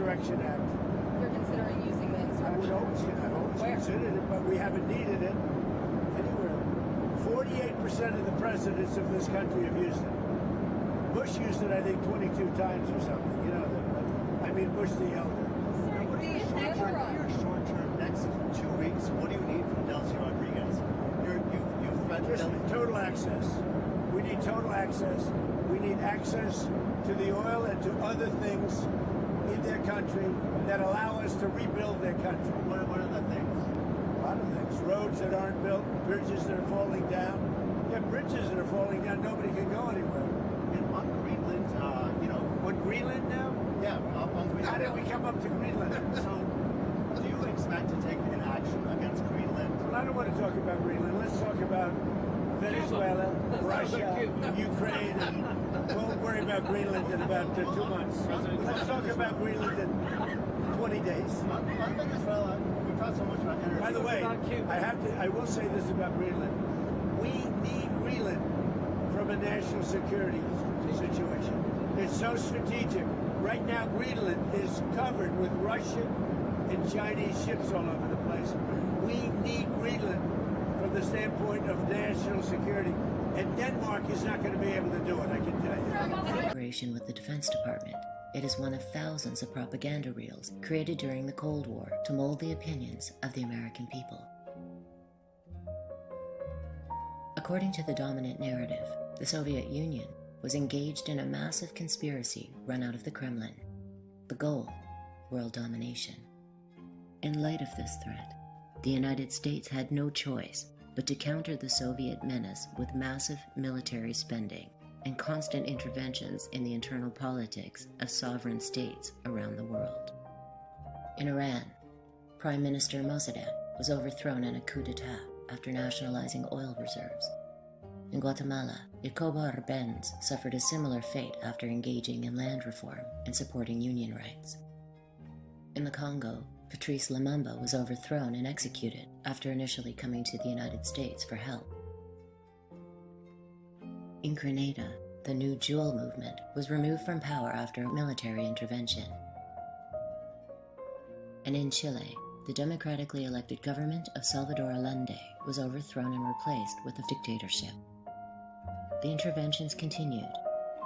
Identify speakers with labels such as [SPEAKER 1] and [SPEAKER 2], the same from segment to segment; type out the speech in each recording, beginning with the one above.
[SPEAKER 1] Insurrection Act.
[SPEAKER 2] You're considering using the insurrection?
[SPEAKER 1] I've always considered it, but we haven't needed it anywhere. 48% of the presidents of this country have used it. Bush used it, I think, 22 times or something. You know, Bush the elder.
[SPEAKER 3] What are your short-term next 2 weeks? What do you need from Delcy Rodriguez? You've threatened
[SPEAKER 1] total access. We need total access. We need access to the oil and to other things in their country that allow us to rebuild their country.
[SPEAKER 3] What are the things?
[SPEAKER 1] A lot of things. Roads that aren't built, bridges that are falling down. Yeah, bridges that are falling down, nobody can go anywhere.
[SPEAKER 3] And on Greenland,
[SPEAKER 1] What, Greenland now?
[SPEAKER 3] Yeah, on Greenland.
[SPEAKER 1] How did we come up to Greenland?
[SPEAKER 3] So, do you expect to take an action against Greenland?
[SPEAKER 1] Well, I don't want to talk about Greenland. Let's talk about Venezuela, Russia, Ukraine, and we'll worry about Greenland in about 2 months. Let's talk about Greenland in 20 days.
[SPEAKER 3] On Venezuela, we talked so much about energy.
[SPEAKER 1] By the way, I will say this about Greenland. We need Greenland from a national security situation. It's so strategic. Right now, Greenland is covered with Russian and Chinese ships all over the place. We need Greenland from the standpoint of national security. And Denmark is not going to be able to do it, I can tell you.
[SPEAKER 4] In cooperation with the Defense Department, it is one of thousands of propaganda reels created during the Cold War to mold the opinions of the American people. According to the dominant narrative, the Soviet Union was engaged in a massive conspiracy run out of the Kremlin. The goal, world domination. In light of this threat, the United States had no choice but to counter the Soviet menace with massive military spending and constant interventions in the internal politics of sovereign states around the world. In Iran, Prime Minister Mossadegh was overthrown in a coup d'etat after nationalizing oil reserves. In Guatemala, Jacobo Arbenz suffered a similar fate after engaging in land reform and supporting union rights. In the Congo, Patrice Lumumba was overthrown and executed after initially coming to the United States for help. In Grenada, the New Jewel movement was removed from power after a military intervention. And in Chile, the democratically elected government of Salvador Allende was overthrown and replaced with a dictatorship. The interventions continued.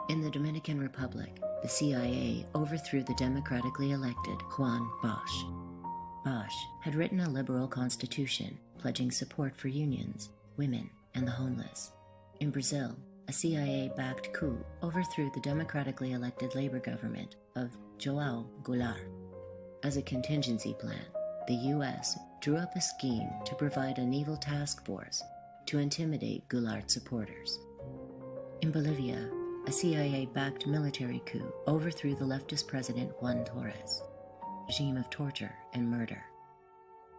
[SPEAKER 4] In the Dominican Republic, the CIA overthrew the democratically elected Juan Bosch. Bosch had written a liberal constitution pledging support for unions, women, and the homeless. In Brazil, a CIA-backed coup overthrew the democratically elected labor government of João Goulart. As a contingency plan, the U.S. drew up a scheme to provide a naval task force to intimidate Goulart's supporters. In Bolivia, a CIA-backed military coup overthrew the leftist president Juan Torres, regime of torture and murder.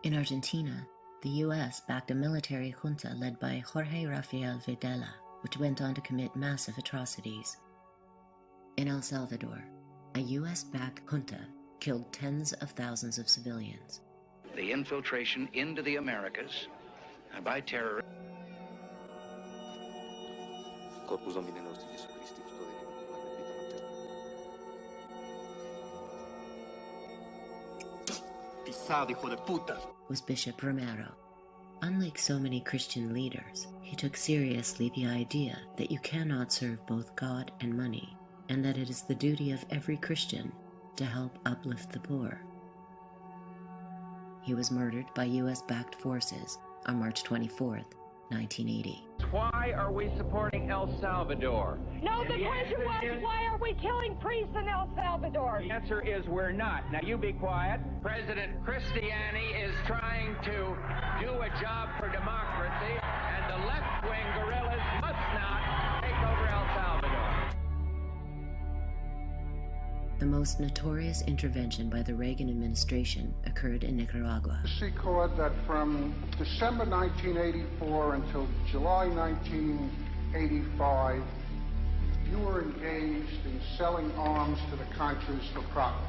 [SPEAKER 4] In Argentina, the U.S. backed a military junta led by Jorge Rafael Videla, which went on to commit massive atrocities. In El Salvador, a U.S.-backed junta killed tens of thousands of civilians.
[SPEAKER 5] The infiltration into the Americas by terrorists.
[SPEAKER 6] Corpus Domini nostri Gesù Christi,
[SPEAKER 5] Pisado, hijo de puta.
[SPEAKER 4] Was Bishop Romero. Unlike so many Christian leaders, he took seriously the idea that you cannot serve both God and money, and that it is the duty of every Christian to help uplift the poor. He was murdered by U.S.-backed forces on March 24th, 1980.
[SPEAKER 7] Why are we supporting El Salvador?
[SPEAKER 8] No, the question was, why are we killing priests in El Salvador?
[SPEAKER 7] The answer is we're not. Now you be quiet. President Cristiani is trying to do a job for democracy, and the left-wing guerrillas must not take over El Salvador.
[SPEAKER 4] The most notorious intervention by the Reagan administration occurred in Nicaragua.
[SPEAKER 9] Record that from December 1984 until July 1985, you were engaged in selling arms to the Contras for profit.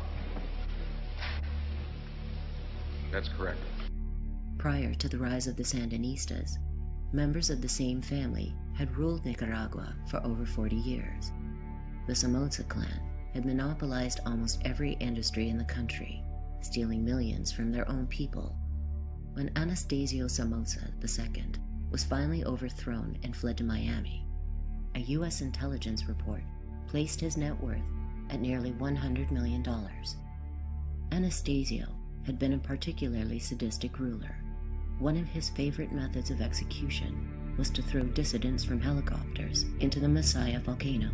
[SPEAKER 6] That's correct.
[SPEAKER 4] Prior to the rise of the Sandinistas, members of the same family had ruled Nicaragua for over 40 years. The Somoza clan had monopolized almost every industry in the country, stealing millions from their own people. When Anastasio Somoza II was finally overthrown and fled to Miami, a U.S. intelligence report placed his net worth at nearly $100 million. Anastasio had been a particularly sadistic ruler. One of his favorite methods of execution was to throw dissidents from helicopters into the Masaya volcano.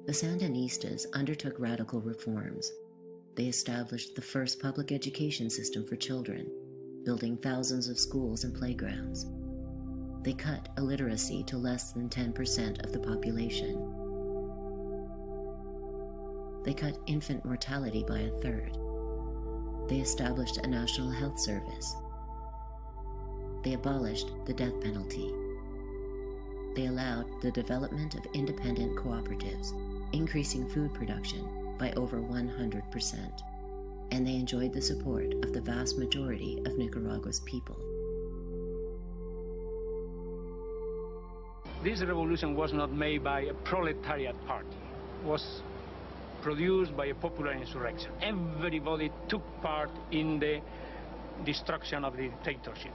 [SPEAKER 4] The Sandinistas undertook radical reforms. They established the first public education system for children, building thousands of schools and playgrounds. They cut illiteracy to less than 10% of the population. They cut infant mortality by a third. They established a national health service. They abolished the death penalty. They allowed the development of independent cooperatives, increasing food production by over 100%, and they enjoyed the support of the vast majority of Nicaragua's people.
[SPEAKER 10] This revolution was not made by a proletariat party. It was produced by a popular insurrection. Everybody took part in the destruction of the dictatorship.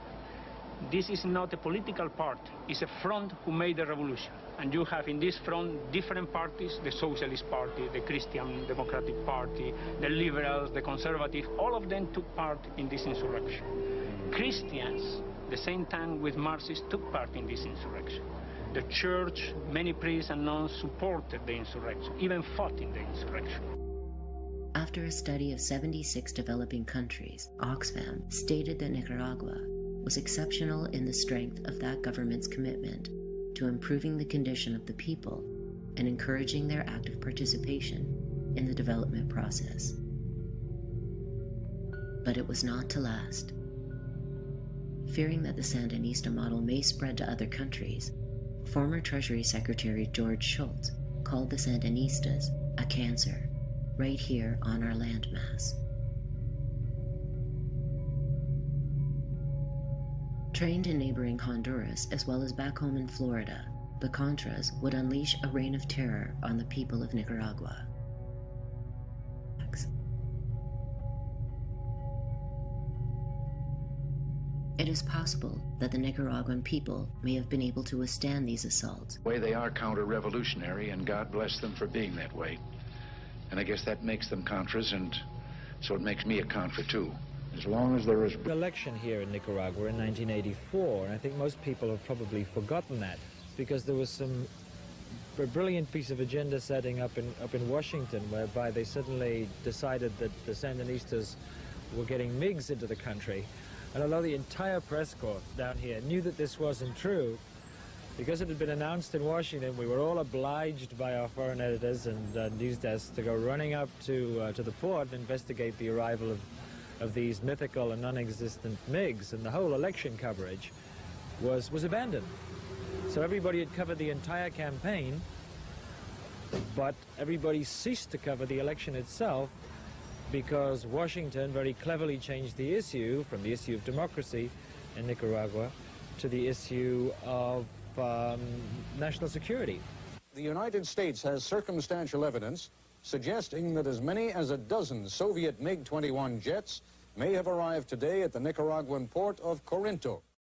[SPEAKER 10] This is not a political party, it's a front who made the revolution. And you have in this front different parties, the Socialist Party, the Christian Democratic Party, the Liberals, the Conservatives, all of them took part in this insurrection. Christians, the same time with Marxists, took part in this insurrection. The church, many priests and nuns supported the insurrection, even fought in the insurrection.
[SPEAKER 4] After a study of 76 developing countries, Oxfam stated that Nicaragua was exceptional in the strength of that government's commitment to improving the condition of the people and encouraging their active participation in the development process. But it was not to last. Fearing that the Sandinista model may spread to other countries, former Treasury Secretary George Shultz called the Sandinistas a cancer right here on our landmass. Trained in neighboring Honduras as well as back home in Florida, the Contras would unleash a reign of terror on the people of Nicaragua. It is possible that the Nicaraguan people may have been able to withstand these assaults.
[SPEAKER 5] The way they are counter-revolutionary, and God bless them for being that way. And I guess that makes them Contras, and so it makes me a Contra too. As long as there is
[SPEAKER 11] an election here in Nicaragua in 1984, and I think most people have probably forgotten that, because there was a brilliant piece of agenda setting up in Washington, whereby they suddenly decided that the Sandinistas were getting MiGs into the country. And although the entire press corps down here knew that this wasn't true, because it had been announced in Washington, we were all obliged by our foreign editors and news desks to go running up to the port and investigate the arrival of these mythical and non-existent MiGs, and the whole election coverage was abandoned. So everybody had covered the entire campaign, but everybody ceased to cover the election itself, because Washington very cleverly changed the issue from the issue of democracy in Nicaragua to the issue of national security.
[SPEAKER 12] The United States has circumstantial evidence suggesting that as many as a dozen Soviet MiG-21 jets may have arrived today at the Nicaraguan port of Corinto.